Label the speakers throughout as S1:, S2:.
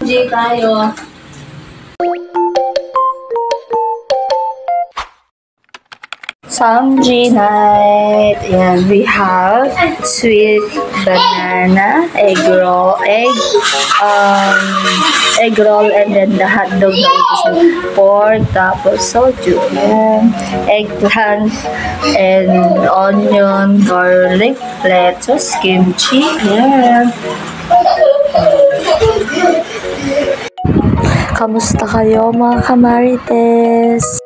S1: G tayo. Samji night. And we have sweet banana, egg roll, egg roll, and then the hot dog na utos pork, tapos soju, and eggplant, and onion, garlic, lettuce, kimchi, yeah. Kamusta kayo mga kamarites?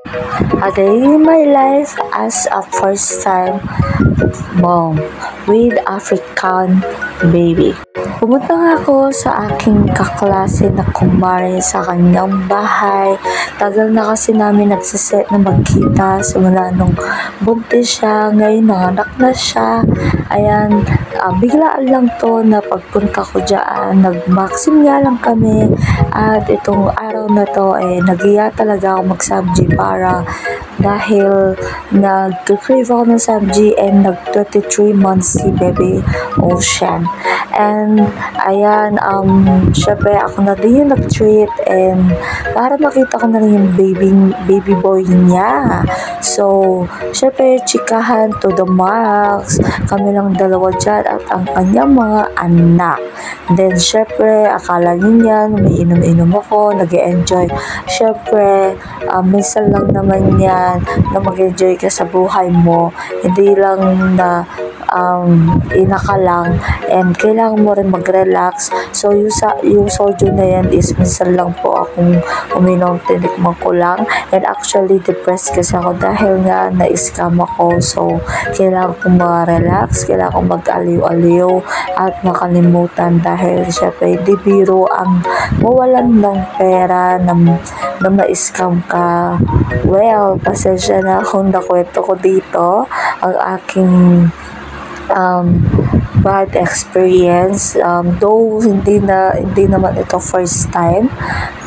S1: A day in my life as a first time mom with African baby. Pumunta nga ako sa aking kaklase na kumare sa kanyang bahay. Tagal na kasi namin nagsiset na magkita simula nung buntis siya. Ngayon nanganak na siya. Ayan, biglaan lang to na pagpunta ko dyan. Nag-maxim nga lang kami. At itong araw na to nagiya talaga ako mag-subji para dahil nag-crave ako ng subji and nag-23 months si baby Ocean. And ayan, syempre ako na din yung nag-treat and para makita ko na rin yung baby boy niya. So, syempre chikahan to the max. Kami lang dalawa dyan at ang kanyang mga anak. Then, syempre, akala niya may inom-inom ako, nag-enjoy. Syempre, minsan lang naman yan na mag-enjoy ka sa buhay mo. Hindi lang na ina ka lang and kailangan mo rin mag-relax. So, yung soju na yan is minsan lang po akong uminom, tinikman ko lang. And actually, depressed kasi ako dahil nga na-scam ako. So, kailangan kong ma-relax, kailangan kong mag-aliw-aliw at makalimutan dahil syempre, di biro ang mawalan ng pera na ma-scam ka. Well, pasensya na kung nakwento ko dito ang aking bad experience, though hindi naman ito first time,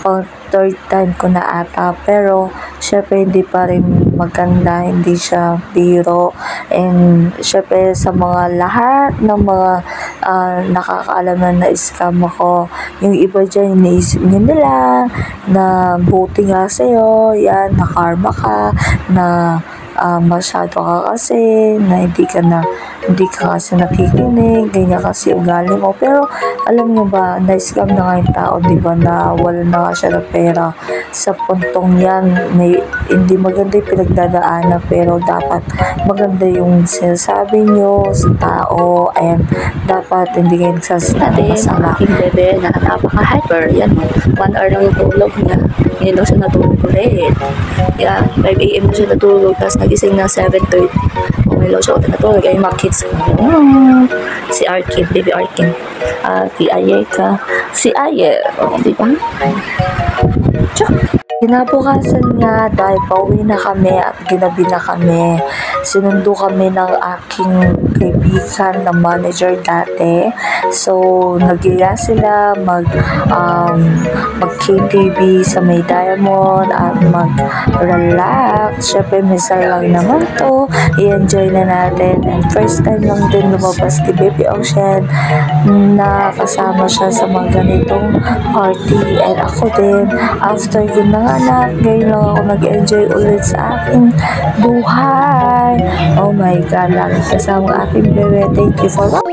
S1: pang third time ko na ata, pero syempre hindi pa rin maganda, hindi siya biro. And syempre sa mga lahat ng mga nakakaalam na scam ako, yung iba dyan iniisip nila na buti nga sa'yo, yan, na karma ka, na masyado ka kasi, na hindi ka kasi nakikinig, ganyan kasi ugali mo. Pero alam nyo ba, na-scam na nga yung tao, diba, na wala na nga siya ng pera. Sa puntong yan, hindi maganda yung pinagdadaanan, pero dapat maganda yung sinasabi nyo sa tao, and dapat hindi kayo nagsasabi masama. Aking bebe na napaka-hyper, yan, 1 hour lang yung tulog niya. Ngayon daw siya natulog ulit. Yan, 5 AM na siya natulog, tapos nagising na 7:30. Umilaw siya ulit natulog. Ay, mga kids. Si Arkin, baby Arkin. Si Ayeka. Si Aye. Diba? Tsak! Kinabukasan nga dahil pauwi na kami at ginabi na kami. Sinundo kami ng aking kaibigan na manager dati. So, nagiya sila mag-KTV sa May Diamond at mag-relax. Syempre, minsan lang naman to. I-enjoy na natin. And first time lang din lumabas kay Baby Ocean na kasama siya sa mga ganitong party. And ako din, after yun na anak, ngayon lang ako nag-enjoy ulit sa aking buhay. Oh my God, lagi kasama aking bebe. Thank you for watching.